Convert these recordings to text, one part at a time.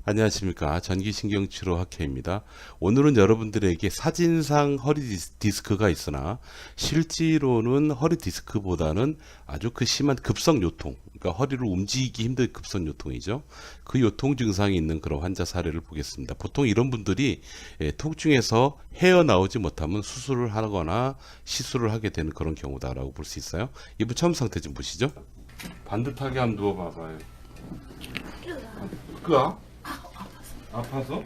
안녕하십니까. 전기신경치료 학회입니다. 오늘은 여러분들에게 사진상 허리 디스크가 있으나 실제로는 허리 디스크보다는 아주 그 심한 급성 요통, 그러니까 허리를 움직이기 힘든 급성 요통이죠. 그 요통 증상이 있는 그런 환자 사례를 보겠습니다. 보통 이런 분들이 통증에서 헤어나오지 못하면 수술을 하거나 시술을 하게 되는 그런 경우다라고 볼 수 있어요. 이분 처음 상태 좀 보시죠. 반듯하게 한번 누워봐봐요. 그거? 아파서?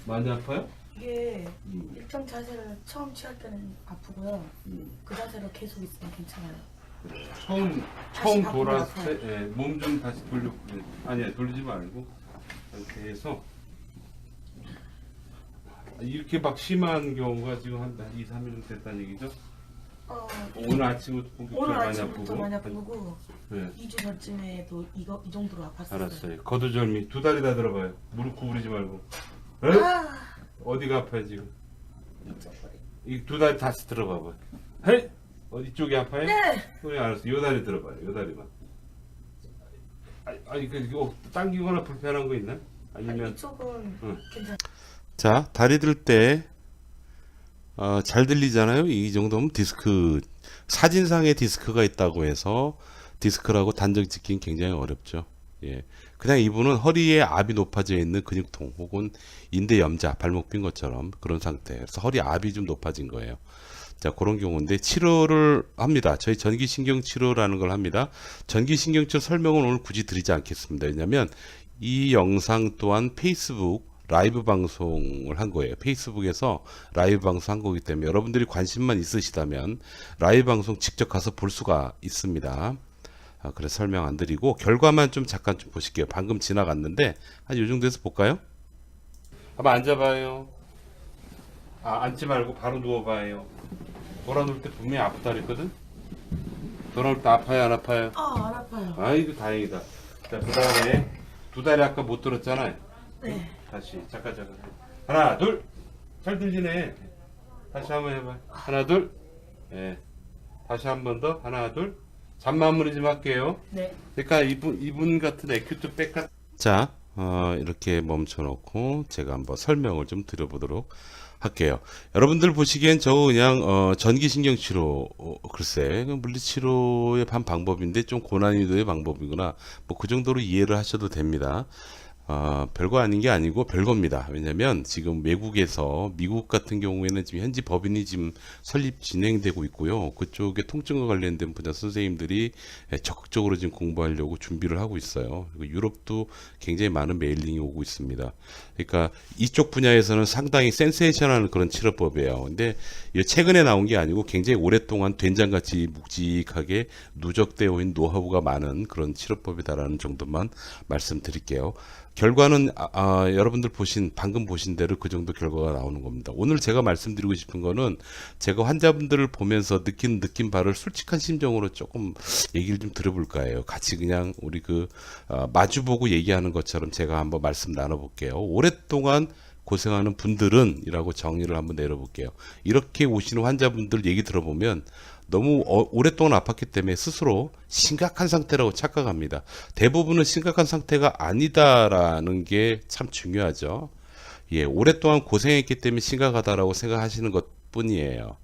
많이 아파요? 이게 일정 자세를 처음 취할 때는 아프고요. 그 자세로 계속 있으면 괜찮아요. 처음 다시 돌았을 바꾸면 때 몸 좀 다시 돌려. 아니야, 돌리지 말고 이렇게 해서 이렇게 막 심한 경우가 지금 한 2, 3일 됐다는 얘기죠? 오늘 아침부터 오늘 많이 아침부터 아프고. 많이 아프고 네. 2주 전쯤에도 이 정도로 아팠어요. 알았어요. 거두절미 두 다리 다 들어봐요. 무릎 구부리지 말고. 에? 아, 어디가 아파요 지금? 이 두 다리 다시 들어봐봐. 헤? 어디 쪽이 아파요? 네. 그래 알았어. 요 다리 들어봐요. 요 다리만. 아니 당기거나 불편한 거 있나? 아니면 이쪽은 응. 괜찮아요. 자 다리 들 때 잘 들리잖아요. 이 정도면 디스크 사진상에 디스크가 있다고 해서 디스크라고 단정 짓긴 굉장히 어렵죠. 예. 그냥 이분은 허리에 압이 높아져 있는 근육통 혹은 인대 염자, 발목 빈 것처럼 그런 상태. 그래서 허리 압이 좀 높아진 거예요. 자, 그런 경우인데 치료를 합니다. 저희 전기신경 치료라는 걸 합니다. 전기신경 치료 설명은 오늘 굳이 드리지 않겠습니다. 왜냐하면 이 영상 또한 페이스북 라이브 방송을 한 거예요. 페이스북에서 라이브 방송 한 거기 때문에 여러분들이 관심만 있으시다면 라이브 방송 직접 가서 볼 수가 있습니다. 그래서 설명 안 드리고 결과만 좀 잠깐 좀 보실게요. 방금 지나갔는데 한 요 정도에서 볼까요? 한번 앉아봐요. 앉지 말고 바로 누워봐요. 돌아 누울 때 분명히 아프다 그랬거든? 돌아 누울 때 아파요 안 아파요? 안 아파요. 아이고 다행이다. 자, 그 다음에 두 다리 아까 못 들었잖아요. 네. 다시 잠깐 하나 둘 잘 들리네. 다시 한번 해봐. 하나 둘. 예. 다시 한 번 더. 하나 둘. 잠 마무리 좀 할게요. 네. 그러니까 이분 같은 에큐트 백카. 자, 이렇게 멈춰놓고 제가 한번 설명을 좀 드려보도록 할게요. 여러분들 보시기엔 저 그냥 전기신경치료 글쎄 물리치료의 반 방법인데 좀 고난이도의 방법이구나. 뭐 그 정도로 이해를 하셔도 됩니다. 별거 아닌 게 아니고 별겁니다. 왜냐면 지금 외국에서 미국 같은 경우에는 지금 현지 법인이 지금 설립 진행되고 있고요. 그쪽에 통증과 관련된 분야 선생님들이 적극적으로 지금 공부하려고 준비를 하고 있어요. 그리고 유럽도 굉장히 많은 메일링이 오고 있습니다. 그러니까 이쪽 분야에서는 상당히 센세이션한 그런 치료법이에요. 근데 최근에 나온 게 아니고 굉장히 오랫동안 된장같이 묵직하게 누적되어 있는 노하우가 많은 그런 치료법이다라는 정도만 말씀드릴게요. 결과는 여러분들 방금 보신 대로 그 정도 결과가 나오는 겁니다. 오늘 제가 말씀드리고 싶은 거는 제가 환자분들을 보면서 느낀 바를 솔직한 심정으로 조금 얘기를 좀 들어볼까 해요. 같이 그냥 우리 마주보고 얘기하는 것처럼 제가 한번 말씀 나눠볼게요. 오랫동안 고생하는 분들은 이라고 정의를 한번 내려볼게요. 이렇게 오시는 환자분들 얘기 들어보면 너무 오랫동안 아팠기 때문에 스스로 심각한 상태라고 착각합니다. 대부분은 심각한 상태가 아니다라는 게 참 중요하죠. 예, 오랫동안 고생했기 때문에 심각하다라고 생각하시는 것 뿐이에요.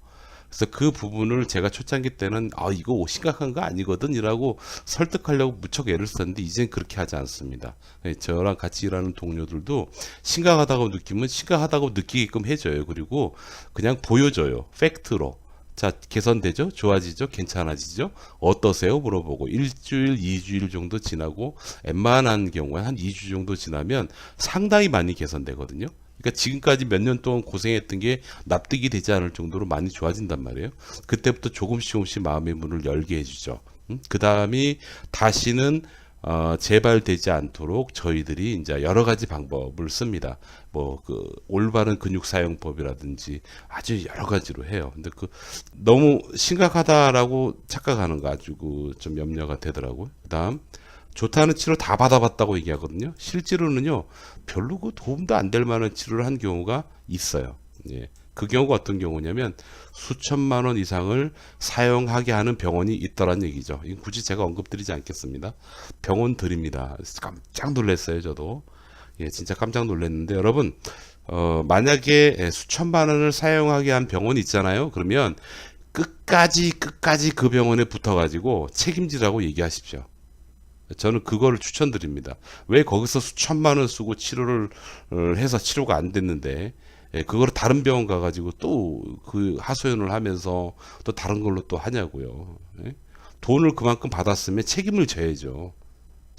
그래서 그 부분을 제가 초창기 때는 이거 심각한 거 아니거든 이라고 설득하려고 무척 애를 썼는데 이젠 그렇게 하지 않습니다. 저랑 같이 일하는 동료들도 심각하다고 느끼면 심각하다고 느끼게끔 해줘요. 그리고 그냥 보여줘요. 팩트로. 자, 개선되죠? 좋아지죠? 괜찮아지죠? 어떠세요? 물어보고 1주일, 2주일 정도 지나고 웬만한 경우에 한 2주 정도 지나면 상당히 많이 개선되거든요. 그러니까 지금까지 몇 년 동안 고생했던 게 납득이 되지 않을 정도로 많이 좋아진단 말이에요. 그때부터 조금씩 마음의 문을 열게 해주죠. 그 다음이 다시는 재발되지 않도록 저희들이 이제 여러 가지 방법을 씁니다. 올바른 근육 사용법이라든지 아주 여러 가지로 해요. 근데 너무 심각하다라고 착각하는 거 아주 좀 염려가 되더라고요. 그다음 좋다는 치료 다 받아봤다고 얘기하거든요. 실제로는요, 별로 도움도 안 될 만한 치료를 한 경우가 있어요. 예. 그 경우가 어떤 경우냐면 수천만 원 이상을 사용하게 하는 병원이 있더란 얘기죠. 이건 굳이 제가 언급드리지 않겠습니다. 병원들입니다. 깜짝 놀랐어요, 저도. 예, 진짜 깜짝 놀랐는데 여러분, 만약에 수천만 원을 사용하게 한 병원이 있잖아요. 그러면 끝까지 그 병원에 붙어가지고 책임지라고 얘기하십시오. 저는 그거를 추천드립니다. 왜 거기서 수천만 원 쓰고 치료를 해서 치료가 안 됐는데, 예, 그거를 다른 병원 가가지고 또 그 하소연을 하면서 또 다른 걸로 또 하냐고요. 예? 돈을 그만큼 받았으면 책임을 져야죠.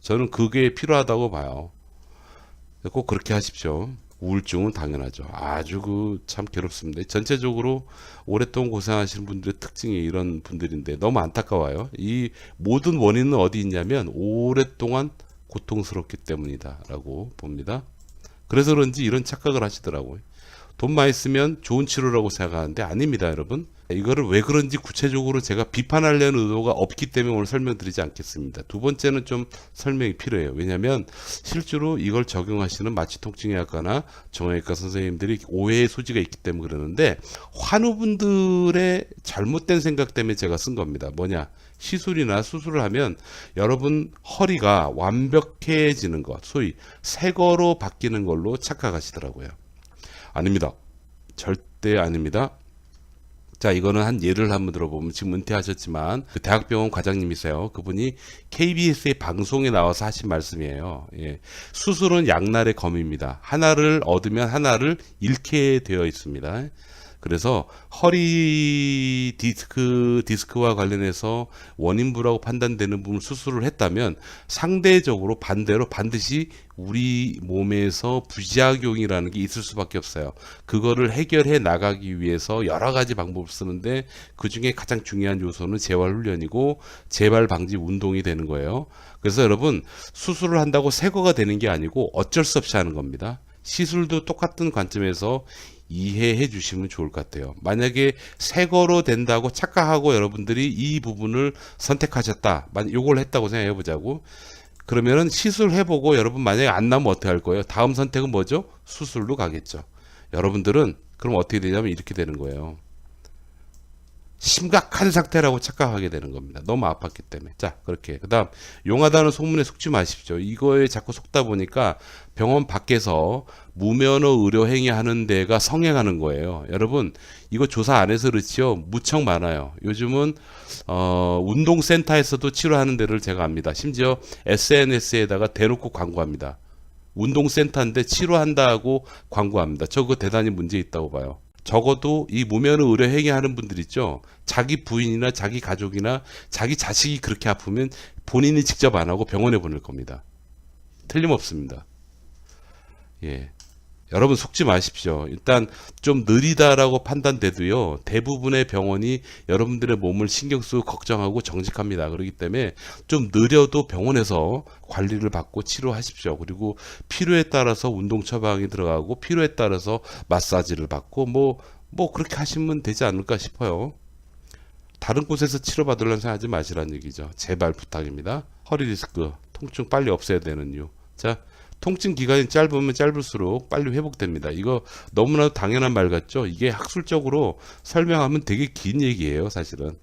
저는 그게 필요하다고 봐요. 꼭 그렇게 하십시오. 우울증은 당연하죠. 아주 참 괴롭습니다. 전체적으로 오랫동안 고생하시는 분들의 특징이 이런 분들인데 너무 안타까워요. 이 모든 원인은 어디 있냐면 오랫동안 고통스럽기 때문이다라고 봅니다. 그래서 그런지 이런 착각을 하시더라고요. 돈 많이 쓰면 좋은 치료라고 생각하는데 아닙니다, 여러분. 이거를 왜 그런지 구체적으로 제가 비판하려는 의도가 없기 때문에 오늘 설명드리지 않겠습니다. 두 번째는 좀 설명이 필요해요. 왜냐하면 실제로 이걸 적용하시는 마취통증의학과나 정형외과 선생님들이 오해의 소지가 있기 때문에 그러는데 환우분들의 잘못된 생각 때문에 제가 쓴 겁니다. 뭐냐? 시술이나 수술을 하면 여러분 허리가 완벽해지는 것, 소위 새 거로 바뀌는 걸로 착각하시더라고요. 아닙니다. 절대 아닙니다. 자, 이거는 한 예를 한번 들어보면 지금 은퇴하셨지만 그 대학병원 과장님이세요. 그분이 KBS의 방송에 나와서 하신 말씀이에요. 예. 수술은 양날의 검입니다. 하나를 얻으면 하나를 잃게 되어 있습니다. 그래서 허리 디스크와 관련해서 원인부라고 판단되는 부분 수술을 했다면 상대적으로 반대로 반드시 우리 몸에서 부작용이라는 게 있을 수밖에 없어요. 그거를 해결해 나가기 위해서 여러 가지 방법을 쓰는데 그 중에 가장 중요한 요소는 재활훈련이고 재발 방지 운동이 되는 거예요. 그래서 여러분 수술을 한다고 새 거가 되는 게 아니고 어쩔 수 없이 하는 겁니다. 시술도 똑같은 관점에서 이해해 주시면 좋을 것 같아요. 만약에 새 거로 된다고 착각하고 여러분들이 이 부분을 선택하셨다. 요걸 했다고 생각해 보자고. 그러면은 시술해보고 여러분 만약에 안 나면 어떻게 할 거예요? 다음 선택은 뭐죠? 수술로 가겠죠. 여러분들은 그럼 어떻게 되냐면 이렇게 되는 거예요. 심각한 상태라고 착각하게 되는 겁니다. 너무 아팠기 때문에. 자, 그렇게. 그 다음, 용하다는 소문에 속지 마십시오. 이거에 자꾸 속다 보니까 병원 밖에서 무면허 의료 행위하는 데가 성행하는 거예요. 여러분, 이거 조사 안 해서 그렇지요. 무척 많아요. 요즘은, 운동센터에서도 치료하는 데를 제가 압니다. 심지어 SNS에다가 대놓고 광고합니다. 운동센터인데 치료한다고 광고합니다. 저 그거 대단히 문제 있다고 봐요. 적어도 이 무면허 의료 행위하는 분들 있죠. 자기 부인이나 자기 가족이나 자기 자식이 그렇게 아프면 본인이 직접 안 하고 병원에 보낼 겁니다. 틀림없습니다. 예. 여러분 속지 마십시오. 일단 좀 느리다라고 판단돼도요. 대부분의 병원이 여러분들의 몸을 신경 쓰고 걱정하고 정직합니다. 그렇기 때문에 좀 느려도 병원에서 관리를 받고 치료하십시오. 그리고 필요에 따라서 운동 처방이 들어가고 필요에 따라서 마사지를 받고 뭐 그렇게 하시면 되지 않을까 싶어요. 다른 곳에서 치료받으려는 생각하지 마시라는 얘기죠. 제발 부탁입니다. 허리 디스크 통증 빨리 없애야 되는 이유. 자, 통증 기간이 짧으면 짧을수록 빨리 회복됩니다. 이거 너무나도 당연한 말 같죠? 이게 학술적으로 설명하면 되게 긴 얘기예요, 사실은.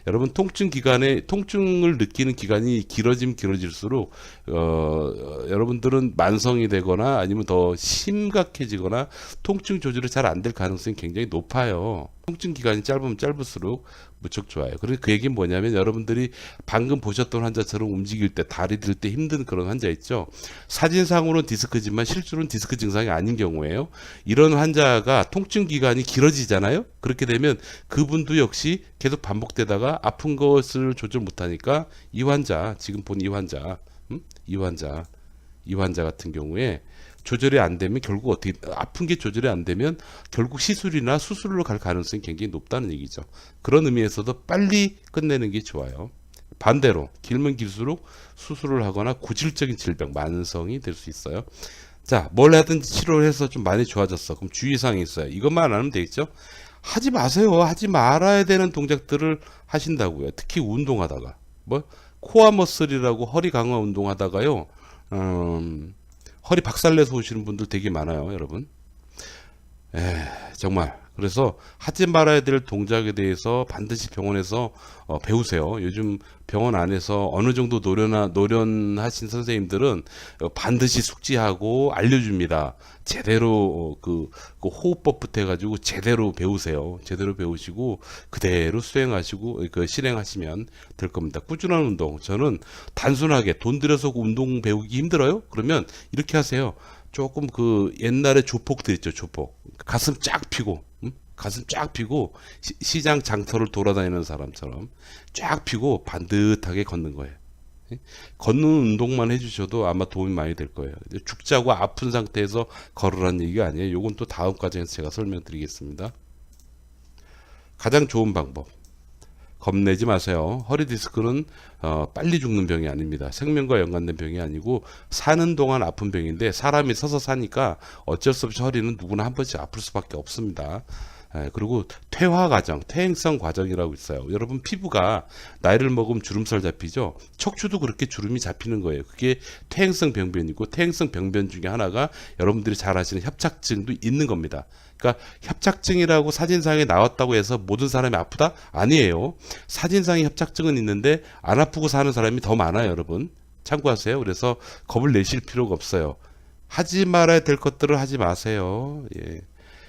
여러분 통증을 느끼는 기간이 길어지면 길어질수록 여러분들은 만성이 되거나 아니면 더 심각해지거나 통증 조절이 잘 안 될 가능성이 굉장히 높아요. 통증 기간이 짧으면 짧을수록 무척 좋아요. 그래서 그 얘기는 뭐냐면 여러분들이 방금 보셨던 환자처럼 움직일 때 다리 들 때 힘든 그런 환자 있죠. 사진상으로는 디스크지만 실제로는 디스크 증상이 아닌 경우에요. 이런 환자가 통증 기간이 길어지잖아요. 그렇게 되면 그분도 역시 계속 반복되다가 아픈 것을 조절 못하니까 이 환자 지금 본 이 환자 이 환자 같은 경우에 조절이 안 되면 결국 어떻게 아픈 게 조절이 안 되면 결국 시술이나 수술로 갈 가능성이 굉장히 높다는 얘기죠. 그런 의미에서도 빨리 끝내는 게 좋아요. 반대로 길면 길수록 수술을 하거나 고질적인 질병, 만성이 될 수 있어요. 자, 뭘 하든지 치료를 해서 좀 많이 좋아졌어. 그럼 주의사항이 있어요. 이것만 안 하면 되겠죠? 하지 마세요. 하지 말아야 되는 동작들을 하신다고요. 특히 운동하다가 코어 머슬이라고 허리 강화 운동하다가요. 허리 박살내서 오시는 분들 되게 많아요, 여러분. 정말 그래서 하지 말아야 될 동작에 대해서 반드시 병원에서 배우세요. 요즘 병원 안에서 어느 정도 노련하신 선생님들은 반드시 숙지하고 알려줍니다. 제대로 그 호흡법부터 해가지고 제대로 배우세요. 제대로 배우시고 그대로 수행하시고 실행하시면 될 겁니다. 꾸준한 운동. 저는 단순하게 돈 들여서 운동 배우기 힘들어요? 그러면 이렇게 하세요. 조금 옛날에 조폭들 있죠, 조폭. 가슴 쫙 펴고, 가슴 쫙 펴고, 시장 장터를 돌아다니는 사람처럼 쫙 펴고 반듯하게 걷는 거예요. 걷는 운동만 해주셔도 아마 도움이 많이 될 거예요. 죽자고 아픈 상태에서 걸으라는 얘기가 아니에요. 요건 또 다음 과정에서 제가 설명드리겠습니다. 가장 좋은 방법. 겁내지 마세요. 허리 디스크는 빨리 죽는 병이 아닙니다. 생명과 연관된 병이 아니고 사는 동안 아픈 병인데 사람이 서서 사니까 어쩔 수 없이 허리는 누구나 한 번씩 아플 수밖에 없습니다. 그리고 퇴화 과정, 퇴행성 과정이라고 있어요. 여러분 피부가 나이를 먹으면 주름살 잡히죠. 척추도 그렇게 주름이 잡히는 거예요. 그게 퇴행성 병변이고 퇴행성 병변 중에 하나가 여러분들이 잘 아시는 협착증도 있는 겁니다. 그러니까 협착증이라고 사진상에 나왔다고 해서 모든 사람이 아프다? 아니에요. 사진상에 협착증은 있는데 안 아프고 사는 사람이 더 많아요, 여러분. 참고하세요. 그래서 겁을 내실 필요가 없어요. 하지 말아야 될 것들을 하지 마세요. 예.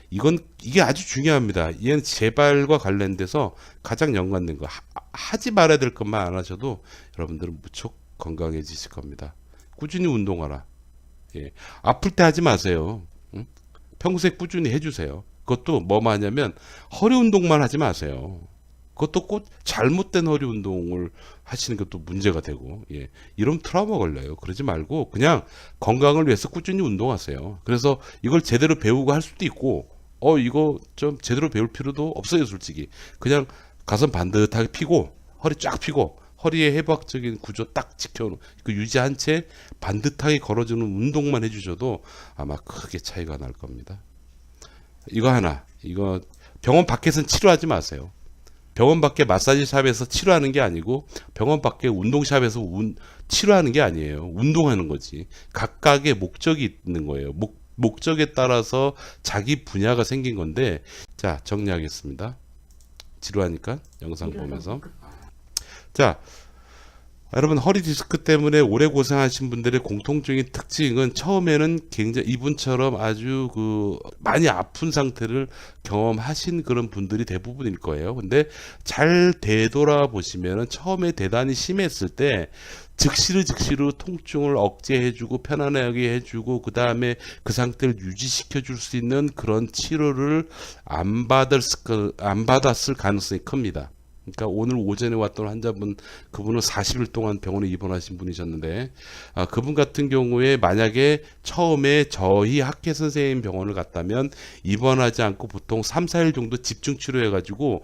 이게 아주 중요합니다. 얘는 재발과 관련돼서 가장 연관된 거. 하지 말아야 될 것만 안 하셔도 여러분들은 무척 건강해지실 겁니다. 꾸준히 운동하라. 예. 아플 때 하지 마세요. 응? 평소에 꾸준히 해주세요. 그것도 뭐만 하냐면 허리 운동만 하지 마세요. 그것도 꼭 잘못된 허리 운동을 하시는 것도 문제가 되고, 예. 이러면 트라우마 걸려요. 그러지 말고 그냥 건강을 위해서 꾸준히 운동하세요. 그래서 이걸 제대로 배우고 할 수도 있고, 이거 좀 제대로 배울 필요도 없어요, 솔직히. 그냥 가슴 반듯하게 펴고, 허리 쫙 펴고, 허리의 해부학적인 구조 딱 지켜놓은, 유지한 채 반듯하게 걸어주는 운동만 해주셔도 아마 크게 차이가 날 겁니다. 이거 하나, 이거 병원 밖에서는 치료하지 마세요. 병원 밖에 마사지샵에서 치료하는 게 아니고, 병원 밖에 운동샵에서 치료하는 게 아니에요. 운동하는 거지. 각각의 목적이 있는 거예요. 목적에 따라서 자기 분야가 생긴 건데, 자, 정리하겠습니다. 지루하니까 영상 보면서. 자, 여러분 허리 디스크 때문에 오래 고생하신 분들의 공통적인 특징은 처음에는 굉장히 이분처럼 아주 많이 아픈 상태를 경험하신 그런 분들이 대부분일 거예요. 근데 잘 되돌아보시면은 처음에 대단히 심했을 때 즉시로 통증을 억제해주고 편안하게 해주고 그 다음에 그 상태를 유지시켜 줄 수 있는 그런 치료를 안 받았을 가능성이 큽니다. 그러니까 오늘 오전에 왔던 환자분, 그분은 40일 동안 병원에 입원하신 분이셨는데, 그분 같은 경우에 만약에 처음에 저희 학회 선생님 병원을 갔다면 입원하지 않고 보통 3, 4일 정도 집중 치료해가지고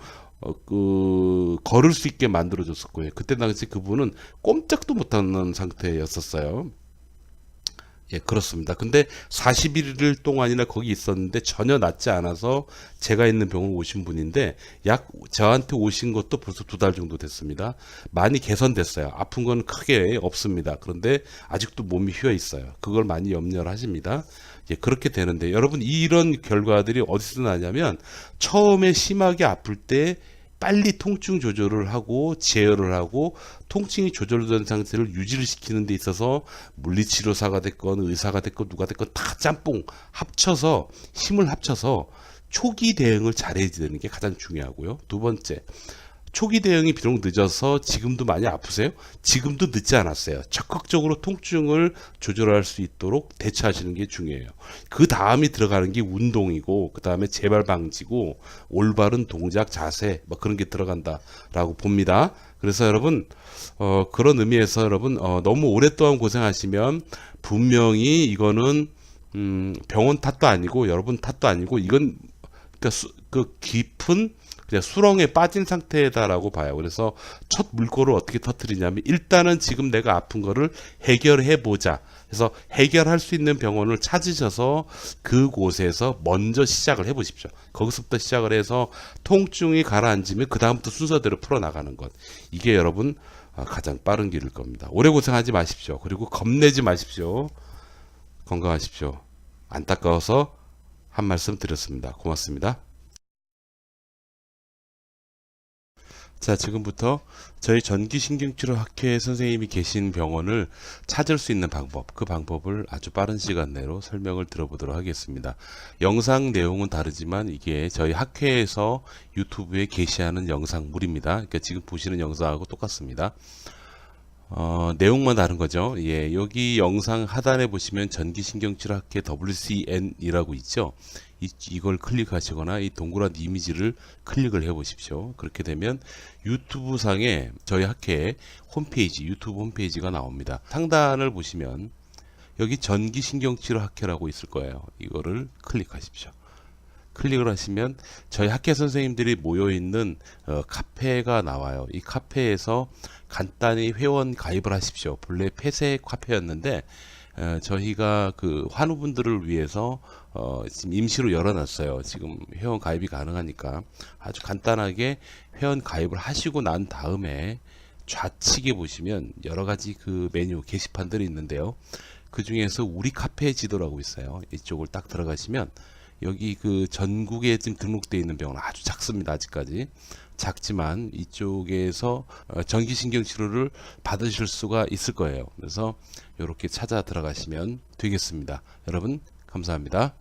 걸을 수 있게 만들어줬을 거예요. 그때 당시 그분은 꼼짝도 못하는 상태였었어요. 예, 그렇습니다. 근데 41일 동안이나 거기 있었는데 전혀 낫지 않아서 제가 있는 병원 오신 분인데 저한테 오신 것도 벌써 2달 정도 됐습니다. 많이 개선됐어요. 아픈 건 크게 없습니다. 그런데 아직도 몸이 휘어 있어요. 그걸 많이 염려를 하십니다. 예, 그렇게 되는데 여러분 이런 결과들이 어디서 나냐면 처음에 심하게 아플 때 빨리 통증 조절을 하고 제어를 하고 통증이 조절된 상태를 유지를 시키는 데 있어서 물리치료사가 됐건 의사가 됐건 누가 됐건 다 짬뽕 합쳐서 힘을 합쳐서 초기 대응을 잘해야 되는 게 가장 중요하고요. 두 번째, 초기 대응이 비록 늦어서 지금도 많이 아프세요? 지금도 늦지 않았어요. 적극적으로 통증을 조절할 수 있도록 대처하시는 게 중요해요. 그 다음이 들어가는 게 운동이고 그 다음에 재발 방지고 올바른 동작 자세 그런 게 들어간다라고 봅니다. 그래서 여러분 그런 의미에서 여러분 너무 오랫동안 고생하시면 분명히 이거는 병원 탓도 아니고 여러분 탓도 아니고 이건 그러니까 깊은 그냥 수렁에 빠진 상태다라고 봐요. 그래서 첫 물꼬를 어떻게 터뜨리냐면 일단은 지금 내가 아픈 거를 해결해 보자. 그래서 해결할 수 있는 병원을 찾으셔서 그곳에서 먼저 시작을 해 보십시오. 거기서부터 시작을 해서 통증이 가라앉으면 그 다음부터 순서대로 풀어나가는 것. 이게 여러분 가장 빠른 길일 겁니다. 오래 고생하지 마십시오. 그리고 겁내지 마십시오. 건강하십시오. 안타까워서 한 말씀 드렸습니다. 고맙습니다. 자, 지금부터 저희 전기신경치료 학회 선생님이 계신 병원을 찾을 수 있는 방법, 그 방법을 아주 빠른 시간 내로 설명을 들어보도록 하겠습니다. 영상 내용은 다르지만 이게 저희 학회에서 유튜브에 게시하는 영상물입니다. 그러니까 지금 보시는 영상하고 똑같습니다. 내용만 다른 거죠. 예, 여기 영상 하단에 보시면 전기신경치료학회 WCN이라고 있죠. 이걸 클릭하시거나 이 동그란 이미지를 클릭을 해 보십시오. 그렇게 되면 유튜브 상에 저희 학회의 홈페이지, 유튜브 홈페이지가 나옵니다. 상단을 보시면 여기 전기신경치료학회라고 있을 거예요. 이거를 클릭하십시오. 클릭을 하시면 저희 학회 선생님들이 모여있는 카페가 나와요. 이 카페에서 간단히 회원 가입을 하십시오. 본래 폐쇄 카페였는데 저희가 그 환우분들을 위해서 지금 임시로 열어놨어요. 지금 회원 가입이 가능하니까 아주 간단하게 회원 가입을 하시고 난 다음에 좌측에 보시면 여러 가지 그 메뉴 게시판들이 있는데요. 그 중에서 우리 카페 지도라고 있어요. 이쪽을 딱 들어가시면 여기 그 전국에 지금 등록되어 있는 병원은 아주 작습니다. 아직까지 작지만 이쪽에서 전기신경 치료를 받으실 수가 있을 거예요. 그래서 이렇게 찾아 들어가시면 되겠습니다. 여러분 감사합니다.